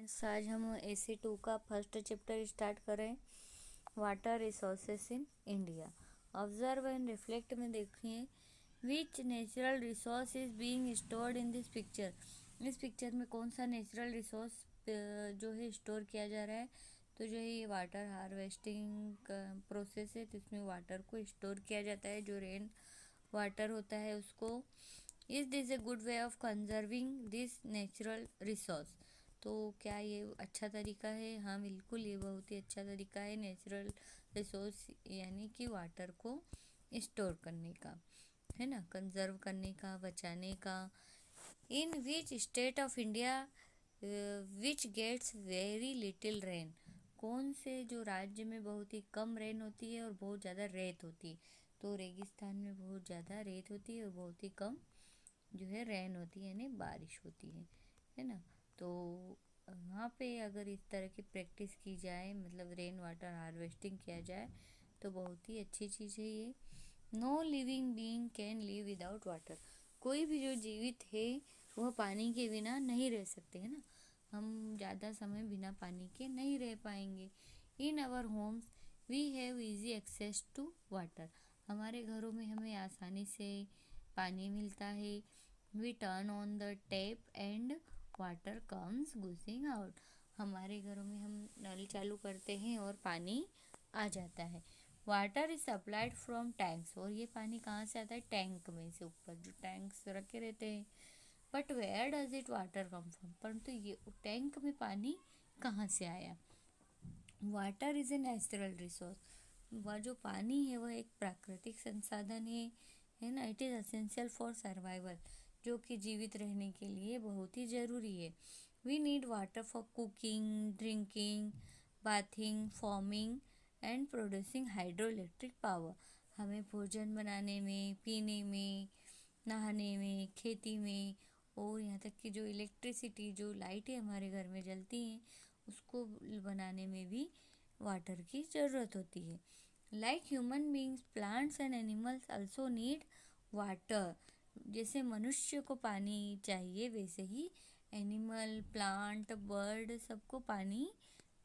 आज हम AC2 का फर्स्ट चैप्टर स्टार्ट करें। Water resources in India. Observe and reflect में देखिए विच natural resource is being stored in this picture. इस पिक्चर में कौन सा नेचुरल रिसोर्स जो है स्टोर किया जा रहा है। तो जो है ये वाटर हार्वेस्टिंग का प्रोसेस है, तो इसमें वाटर को स्टोर किया जाता है, जो रेन वाटर होता है उसको। Is this a good way of conserving this natural resource. तो क्या ये अच्छा तरीका है? हाँ बिल्कुल, ये बहुत ही अच्छा तरीका है नेचुरल रिसोर्स यानी कि वाटर को स्टोर करने का, है ना, कंजर्व करने का, बचाने का। In which state of India which gets very little rain. कौन से जो राज्य में बहुत ही कम रेन होती है और बहुत ज़्यादा रेत होती है। तो रेगिस्तान में बहुत ज़्यादा रेत होती है और बहुत ही कम जो है रेन होती है, यानी बारिश होती है ना। तो वहाँ पे अगर इस तरह की प्रैक्टिस की जाए, मतलब रेन वाटर हार्वेस्टिंग किया जाए, तो बहुत ही अच्छी चीज़ है ये। No living being can live without water. कोई भी जो जीवित है वह पानी के बिना नहीं रह सकते, है ना। हम ज़्यादा समय बिना पानी के नहीं रह पाएंगे। In our homes we have easy access to water. हमारे घरों में हमें आसानी से पानी मिलता है। We turn on the tap and water comes gushing out. हमारे घरों में हम नल चालू करते हैं और पानी आ जाता है। Water is supplied from tanks. और ये पानी कहाँ से आता है? टैंक में से, ऊपर जो टैंक्स रखे रहते हैं। But where does it water come from. परंतु ये टैंक में पानी कहाँ से आया? Water is a natural resource. वह जो पानी है वह एक प्राकृतिक संसाधन है ना। It is essential for survival, जो कि जीवित रहने के लिए बहुत ही ज़रूरी है। We need water for cooking, drinking, bathing, farming and producing hydroelectric power. हमें भोजन बनाने में, पीने में, नहाने में, खेती में, और यहाँ तक कि जो इलेक्ट्रिसिटी, जो लाइटें हमारे घर में जलती हैं, उसको बनाने में भी वाटर की ज़रूरत होती है। Like human beings, plants and animals also need water. जैसे मनुष्य को पानी चाहिए, वैसे ही एनिमल, प्लांट, बर्ड सबको पानी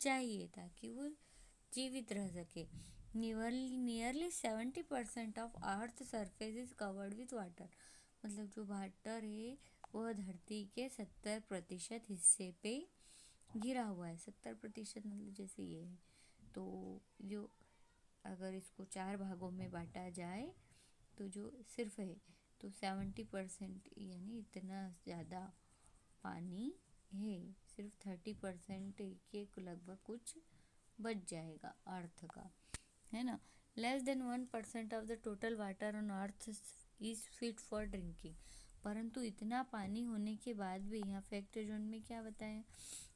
चाहिए ताकि वो जीवित रह सके। Nearly 70% of earth surface is covered with water. मतलब जो वाटर है वह धरती के 70% हिस्से पे घिरा हुआ है। 70% मतलब जैसे ये है, तो जो अगर इसको 4 भागों में बांटा जाए तो जो सिर्फ है, तो 70% यानी इतना ज़्यादा पानी है। सिर्फ 30% के लगभग कुछ बच जाएगा अर्थ का, है ना। Less than 1% of the total water on earth is fit for drinking. परंतु इतना पानी होने के बाद भी यहाँ फैक्ट जोन में क्या बताया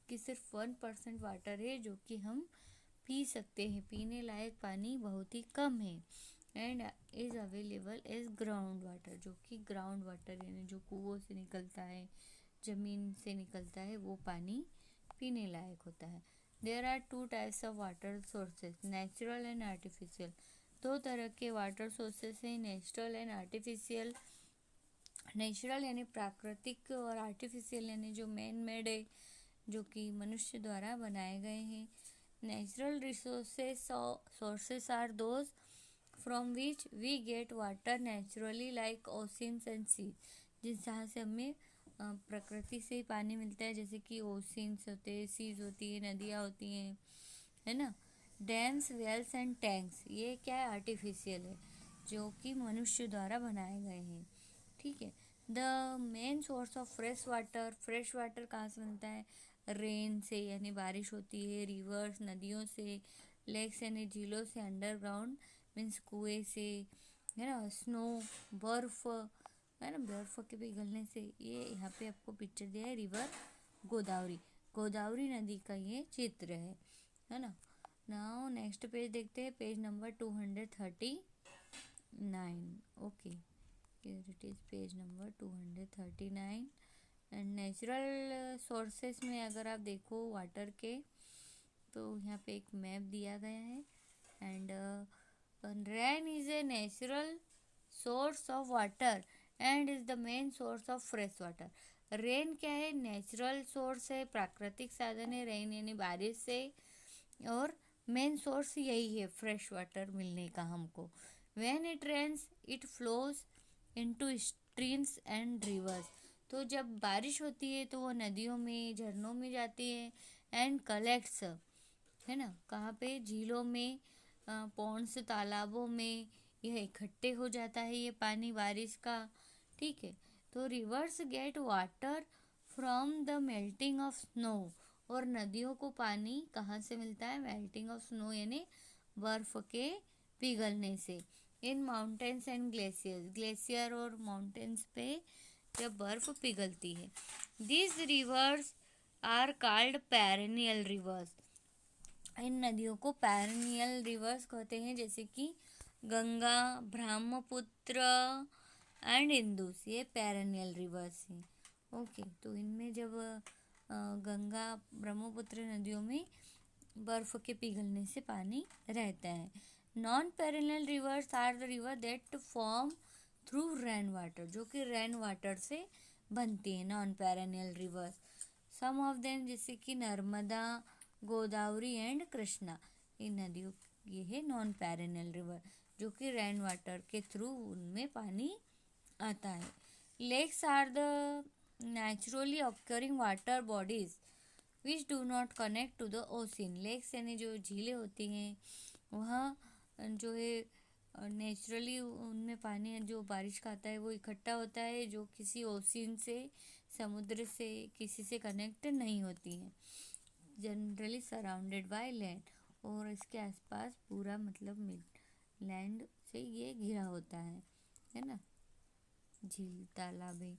कि सिर्फ 1% वाटर है जो कि हम पी सकते हैं। पीने लायक पानी बहुत ही कम है। And is available as ground water, जो कि ग्राउंड वाटर यानी जो कुओं से निकलता है, ज़मीन से निकलता है, वो पानी पीने लायक होता है। There are 2 types of water sources, natural and artificial. 2 तरह के वाटर सोर्सेज हैं, नेचुरल एंड आर्टिफिशियल। नेचुरल यानी प्राकृतिक, और आर्टिफिशियल यानी जो मैन मेड है, जो कि मनुष्य द्वारा बनाए गए हैं। Natural resources sources are those from which we get water naturally like oceans and sea. जिस जहाँ से हमें प्रकृति से पानी मिलता है, जैसे कि ओशियंस होते हैं, सीज होती है, नदियाँ होती हैं, है ना। डैम्स, वेल्स एंड टैंक्स, ये क्या है? आर्टिफिशियल है, जो कि मनुष्य द्वारा बनाए गए हैं, ठीक है। The main source of fresh water, fresh water कहाँ से मिलता है? रेन से, यानी बारिश होती है, रिवर्स नदियों से, लेक्स यानी झीलों से, अंडरग्राउंड मीन्स कुएं से, है ना। स्नो, बर्फ, है ना, बर्फ के पिघलने से। ये यहाँ पे आपको पिक्चर दिया है रिवर गोदावरी, गोदावरी नदी का ये चित्र है ना। नाउ नेक्स्ट पेज देखते हैं, page number 239। Okay, here it is page number 239। And natural sources में अगर आप देखो वाटर के, तो यहाँ पे एक मैप दिया गया है। And rain is a natural source of water and is the main source of fresh water. Rain क्या है, नेचुरल सोर्स है, प्राकृतिक साधन है रेन यानी बारिश से, और मेन सोर्स यही है फ्रेश वाटर मिलने का हमको। When it rains it flows into streams and rivers. तो जब बारिश होती है तो वो नदियों में, झरनों में जाती है, एंड कलेक्ट्स, है ना, कहाँ पे, झीलों में, पॉन्ड्स, तालाबों में यह इकट्ठे हो जाता है ये पानी बारिश का। ठीक है, तो reverse get water from the melting of snow. और नदियों को पानी कहाँ से मिलता है, मेल्टिंग ऑफ स्नो यानी बर्फ के पिघलने से। In mountains and glaciers, glacier और माउंटेन्स पे जब बर्फ पिघलती है। This rivers are called perennial rivers. इन नदियों को पेरेनियल रिवर्स कहते हैं, जैसे कि गंगा, ब्रह्मपुत्र एंड इंदुस, ये पेरेनियल रिवर्स हैं। ओके, तो इनमें जब गंगा, ब्रह्मपुत्र नदियों में बर्फ के पिघलने से पानी रहता है। Non perennial rivers are the river that form through rain water, जो कि रेन वाटर से बनती है non perennial rivers. Some of them जैसे कि नर्मदा, गोदावरी एंड कृष्णा, इन नदियों, ये है नॉन पेरेनियल रिवर जो कि रेन वाटर के थ्रू उनमें पानी आता है। Lakes are the naturally occurring water bodies which do not connect to the ocean. Lakes यानी जो झीलें होती हैं, वहाँ जो है नेचुरली उनमें पानी जो बारिश का आता है वो इकट्ठा होता है, जो किसी ओशियन से, समुद्र से, किसी से कनेक्ट नहीं होती हैं। जनरली सराउंडेड बाय लैंड, और इसके आसपास पूरा मतलब लैंड से ये घिरा होता है ना, झील, तालाबें।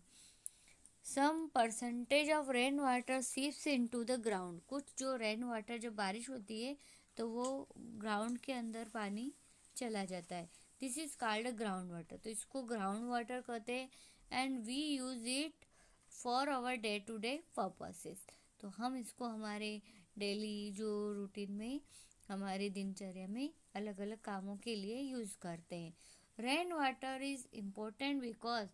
Some percentage of rain water seeps into the ground. कुछ जो रेन वाटर, जब बारिश होती है तो वो ग्राउंड के अंदर पानी चला जाता है। This is called ground water, तो इसको ग्राउंड वाटर कहते हैं। And we use it for our day to day purposes. तो हम इसको हमारे डेली जो रूटीन में, हमारे दिनचर्या में अलग अलग कामों के लिए यूज़ करते हैं। Rain water is important because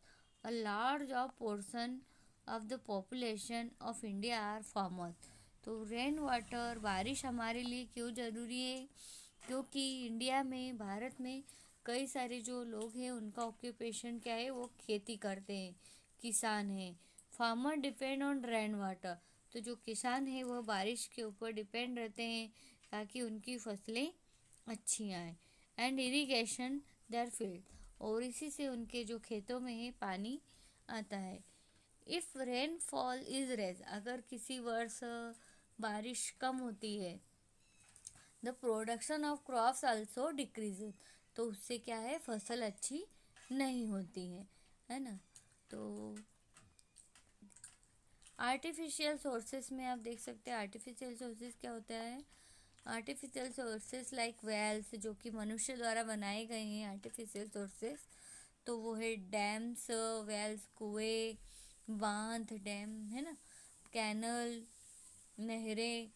a large of portion of the population of India are farmers. तो रेन वाटर, बारिश हमारे लिए क्यों ज़रूरी है, क्योंकि इंडिया में, भारत में कई सारे जो लोग हैं उनका ऑक्यूपेशन क्या है, वो खेती करते हैं, किसान हैं। Farmer depend on rain water, तो जो किसान है वो बारिश के ऊपर डिपेंड रहते हैं ताकि उनकी फसलें अच्छी आएँ। एंड इरिगेशन देयर फील्ड, और इसी से उनके जो खेतों में है पानी आता है। If rain fall is less, अगर किसी वर्ष बारिश कम होती है, the production of crops also decreases, तो उससे क्या है, फसल अच्छी नहीं होती है ना। तो आर्टिफिशियल सोर्सेस में आप देख सकते हैं, आर्टिफिशियल सोर्सेस क्या होता है। आर्टिफिशियल सोर्सेस लाइक वेल्स, जो कि मनुष्य द्वारा बनाए गए हैं आर्टिफिशियल सोर्सेस, तो वो है डैम्स, वेल्स, कुएं, बांध, डैम, है ना, कैनल, नहरें,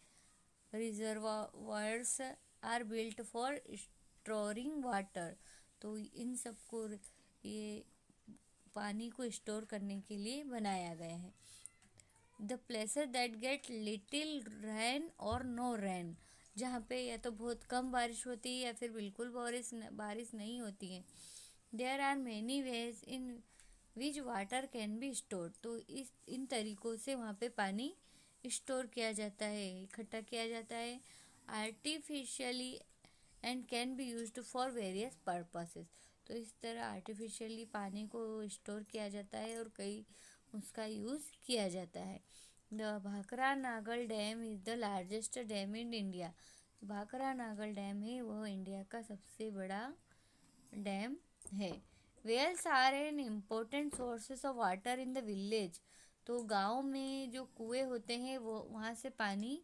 reservoirs are built for storing water. तो इन सबको, ये पानी को स्टोर करने के लिए बनाया गया है। The places that get little rain और नो रेन, जहाँ पे या तो बहुत कम बारिश होती है या फिर बिल्कुल बारिश नहीं होती है। There are many ways in which water can be store, तो इस इन तरीक़ों से वहाँ पे पानी स्टोर किया जाता है, इकट्ठा किया जाता है artificially, and can be used for various purposes. तो इस तरह आर्टिफिशियली पानी को स्टोर किया जाता है और कई उसका यूज़ किया जाता है। The Bhakra Nangal dam is the largest dam in India. Bhakra Nangal dam है वो इंडिया का सबसे बड़ा डैम है। Wells are an important sources of water in the village, तो गांव में जो कुएं होते हैं वो, वहाँ से पानी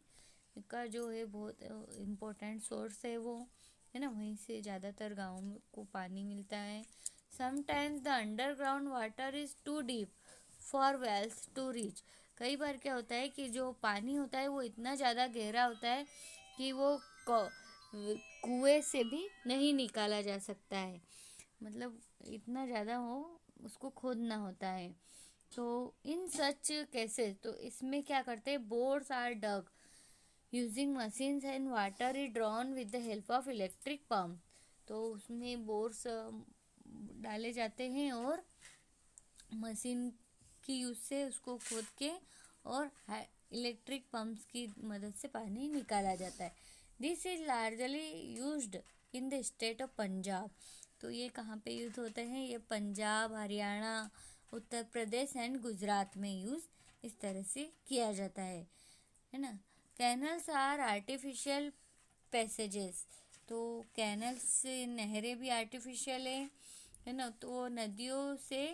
का जो है बहुत इम्पोर्टेंट सोर्स है वो, है ना, वहीं से ज़्यादातर गाँव को पानी मिलता है। Sometimes the underground water is too deep for wells to reach. कई बार क्या होता है कि जो पानी होता है वो इतना ज़्यादा गहरा होता है कि वो कुएं से भी नहीं निकाला जा सकता है, मतलब इतना ज़्यादा हो, उसको खोदना होता है। तो इन सच केसेस, तो इसमें क्या करते हैं, bores are dug using machines and water is drawn with the help of electric pump. तो उसमें बोर्स डाले जाते हैं और मशीन की यूज से उसको खोद के और इलेक्ट्रिक पंप्स की मदद से पानी निकाला जाता है। This is largely used in the state of Punjab. तो ये कहाँ पे यूज होते हैं, ये पंजाब, हरियाणा, उत्तर प्रदेश एंड गुजरात में यूज इस तरह से किया जाता है ना। Canals are artificial passages. तो कैनल्स से नहरें भी आर्टिफिशियल है ना। तो नदियों से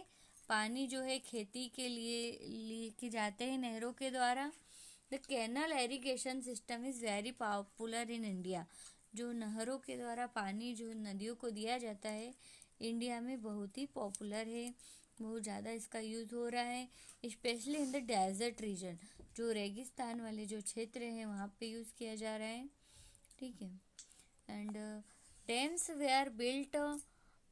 पानी जो है खेती के लिए लेके जाते हैं नहरों के द्वारा। The canal irrigation system is very popular in India. जो नहरों के द्वारा पानी जो नदियों को दिया जाता है इंडिया में बहुत ही पॉपुलर है, बहुत ज़्यादा इसका यूज़ हो रहा है, specially in the desert region. जो रेगिस्तान वाले जो क्षेत्र हैं वहाँ पे यूज़ किया जा रहा है, ठीक है। And dams they are built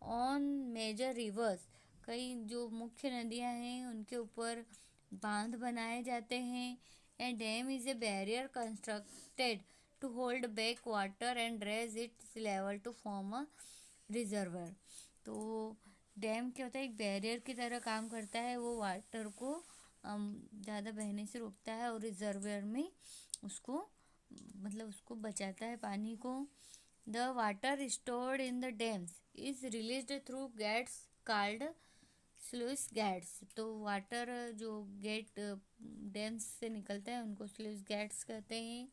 on major rivers. कई जो मुख्य नदियाँ हैं उनके ऊपर बांध बनाए जाते हैं। And dam is a barrier constructed to hold back water and raise its level to form a reservoir. तो डैम क्या होता है, एक बैरियर की तरह काम करता है, वो वाटर को ज़्यादा बहने से रोकता है और रिजर्वर में उसको मतलब उसको बचाता है पानी को। The water stored in the dams is released through gates called sluice gates. तो वाटर जो गेट डैम्स से निकलता है उनको स्लूइस गेट्स कहते हैं।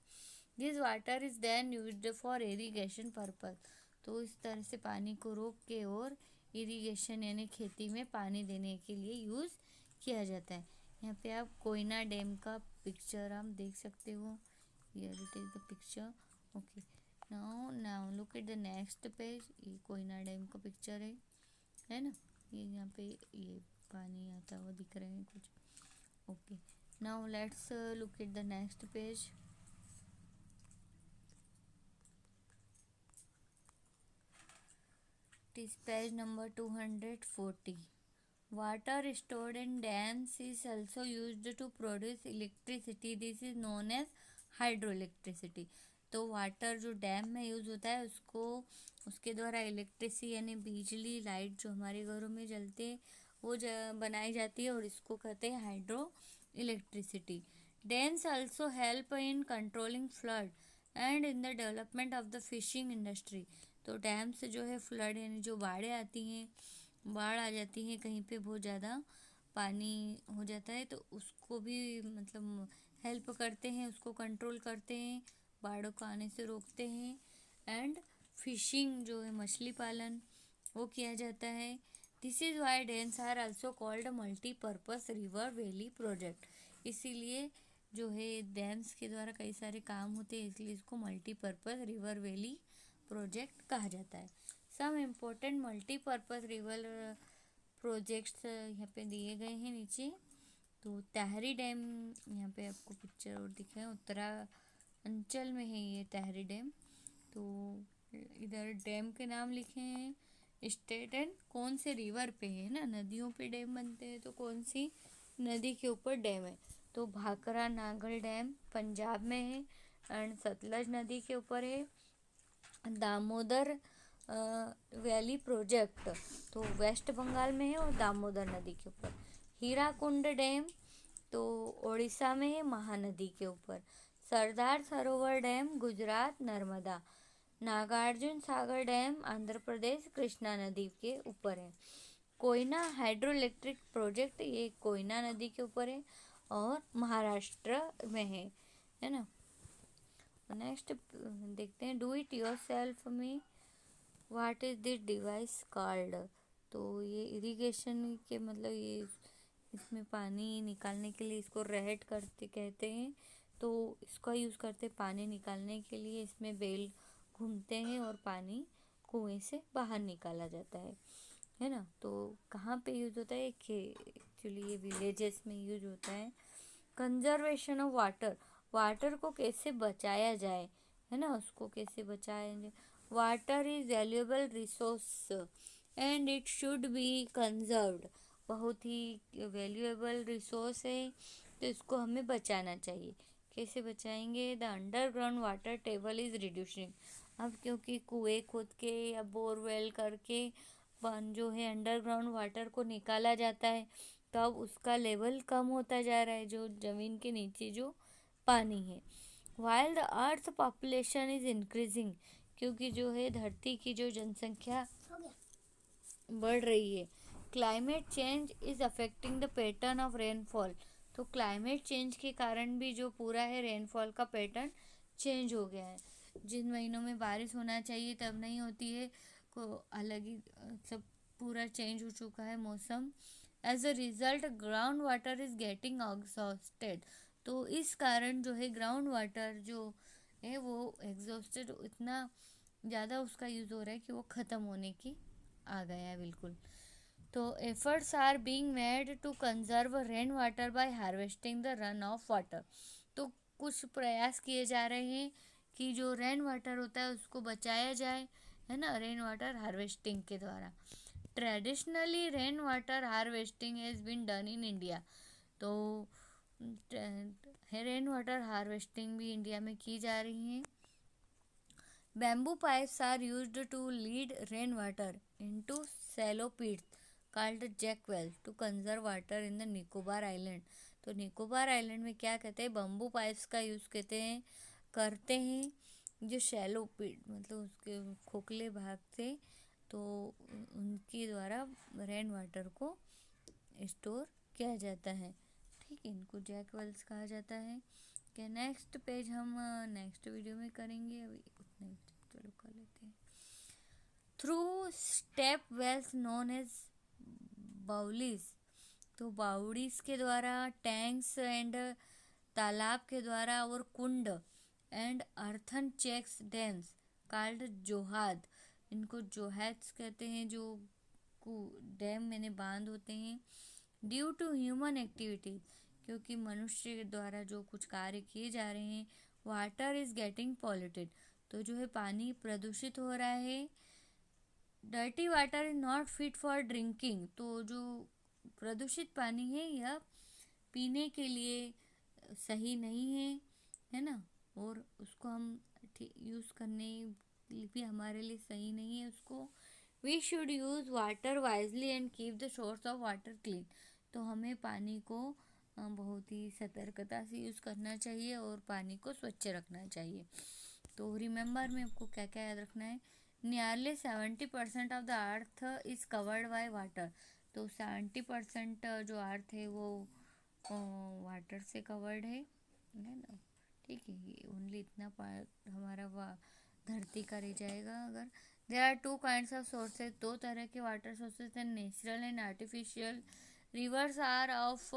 This water is then used for irrigation purpose. तो इस तरह से पानी को रोक के और इरिगेशन यानी खेती में पानी देने के लिए यूज़ किया जाता है। यहाँ पे आप कोयना डैम का पिक्चर आप देख सकते हो। Here it is the picture. Okay. Now look at the next page. ये कोयना डैम का पिक्चर है ना। ये यहाँ पे ये पानी आता हुआ दिख रहे हैं कुछ। Okay, now let's look at the next page. It is page number 240. Water stored in dams is also used to produce electricity. This is known as hydroelectricity. तो वाटर जो डैम में यूज़ होता है उसको उसके द्वारा इलेक्ट्रिसिटी यानी बिजली लाइट जो हमारे घरों में जलते हैं वो बनाई जाती है और इसको कहते हैं hydro electricity. Dams also help in controlling flood and in the development of the fishing industry. तो डैम से जो है फ्लड यानी जो बाढ़ें आती हैं, बाढ़ आ जाती है कहीं पे बहुत ज़्यादा पानी हो जाता है तो उसको भी मतलब हेल्प करते हैं, उसको कंट्रोल करते हैं, बाढ़ों को आने से रोकते हैं। एंड फिशिंग जो है मछली पालन वो किया जाता है। This is why dams are also called multipurpose river valley project. इसीलिए जो है डैम्स के द्वारा कई सारे काम होते हैं, इसलिए इसको मल्टीपर्पस रिवर वैली प्रोजेक्ट कहा जाता है। Some important multipurpose river projects यहाँ पे दिए गए हैं नीचे। तो ताहरी डैम यहाँ पे आपको पिक्चर और दिखा है, उत्तरांचल में है ये ताहरी डैम। तो इधर डैम के नाम लिखे हैं, स्टेट एंड कौन से रिवर पे है ना, नदियों पे डैम बनते हैं तो कौन सी नदी के ऊपर डैम है। तो भाखरा नागल डैम पंजाब में है एंड सतलज नदी के ऊपर है। दामोदर वैली प्रोजेक्ट तो वेस्ट बंगाल में है और दामोदर नदी के ऊपर। हीराकुंड डैम तो ओडिशा में है महानदी के ऊपर। सरदार सरोवर डैम गुजरात नर्मदा। नागार्जुन सागर डैम आंध्र प्रदेश कृष्णा नदी के ऊपर है। कोयना हाइड्रो इलेक्ट्रिक प्रोजेक्ट ये कोयना नदी के ऊपर है और महाराष्ट्र में है ना। नेक्स्ट देखते हैं, डू इट योर सेल्फ में what is this device called. तो ये इरिगेशन के मतलब ये इसमें पानी निकालने के लिए इसको रेहेट करते कहते हैं। तो इसका यूज़ करते पानी निकालने के लिए, इसमें बेल घूमते हैं और पानी कुएं से बाहर निकाला जाता है ना। तो कहाँ पे यूज़ होता है कि एक्चुअली ये विलेजेस में यूज़ होता है। कंजर्वेशन ऑफ वाटर, वाटर को कैसे बचाया जाए है ना, उसको कैसे बचाया जाए। Water is valuable resource and it should be conserved. बहुत ही वैल्यूएबल रिसोर्स है, तो इसको हमें बचाना चाहिए। कैसे बचाएंगे? The underground water table is reducing. अब क्योंकि कुएं खोद के या बोरवेल करके जो है अंडरग्राउंड वाटर को निकाला जाता है, तो अब उसका लेवल कम होता जा रहा है, जो ज़मीन के नीचे जो पानी है। While the earth population is increasing, क्योंकि जो है धरती की जो जनसंख्या बढ़ रही है। Climate change is affecting the pattern of rainfall, तो क्लाइमेट चेंज के कारण भी जो पूरा है रेनफॉल का पैटर्न चेंज हो गया है। जिन महीनों में बारिश होना चाहिए तब नहीं होती है, को अलग ही सब पूरा चेंज हो चुका है मौसम। As a result ground water is getting exhausted, तो इस कारण जो है ग्राउंड वाटर जो है वो एग्जॉस्टेड, इतना ज़्यादा उसका यूज़ हो रहा है कि वो ख़त्म होने की आ गया है बिल्कुल। तो efforts are being made to conserve rain water by harvesting the run off water, तो कुछ प्रयास किए जा रहे हैं कि जो रेन वाटर होता है उसको बचाया जाए, है ना, रेन वाटर हार्वेस्टिंग के द्वारा। Traditionally rain water harvesting has been done in India, तो रेन वाटर हार्वेस्टिंग भी इंडिया में की जा रही है। Bamboo pipes are used to lead rainwater into shallow pits called jack wells to conserve water in the Nicobar island. तो Nicobar island में क्या कहते हैं, बम्बू पाइप्स का यूज़ करते हैं जो शैलो पिट, मतलब उसके खोखले भाग से, तो उनके द्वारा रेन वाटर को स्टोर किया जाता है। ठीक है, इनको जैक वेल्स कहा जाता है। क्या नेक्स्ट पेज हम नेक्स्ट वीडियो में करेंगे, अभी उतने चलो कर लेते हैं। Through step wells known as baolis, तो बाउडीज के द्वारा, टैंक्स एंड तालाब के द्वारा, और kund and earthen checks dams called johad, इनको जोहाद्स कहते हैं, जो डैम मैंने बांध होते हैं। ड्यू टू ह्यूमन एक्टिविटीज, क्योंकि मनुष्य द्वारा जो कुछ कार्य किए जा रहे हैं, वाटर इज गेटिंग पॉल्यूटेड, तो जो है पानी प्रदूषित हो रहा है। Dirty water is not fit for drinking, तो जो प्रदूषित पानी है यह पीने के लिए सही नहीं है ना, और उसको हम यूज़ करने भी हमारे लिए सही नहीं है उसको। We should use water wisely and keep the source of water clean, तो हमें पानी को बहुत ही सतर्कता से यूज़ करना चाहिए और पानी को स्वच्छ रखना चाहिए। तो रिमेंबर में आपको क्या क्या याद रखना है, nearly 70% of the earth is covered by water, तो 70% जो अर्थ है वो वाटर से कवर्ड है ना। ठीक है, ये ओनली इतना पार्ट हमारा धरती का रह जाएगा। अगर there are two kinds of sources, दो तरह के वाटर सोर्सेज हैं, natural and artificial. Rivers are of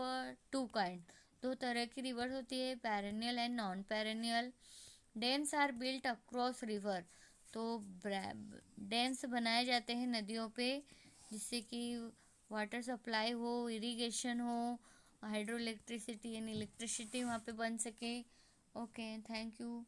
two kind, दो तरह की रिवर्स होती है, perennial and non perennial. Dams are built across river, तो डैम्स बनाए जाते हैं नदियों पे, जिससे कि वाटर सप्लाई हो, इरिगेशन हो, हाइड्रो इलेक्ट्रिसिटी यानी इलेक्ट्रिसिटी वहाँ पे बन सके। Okay, thank you.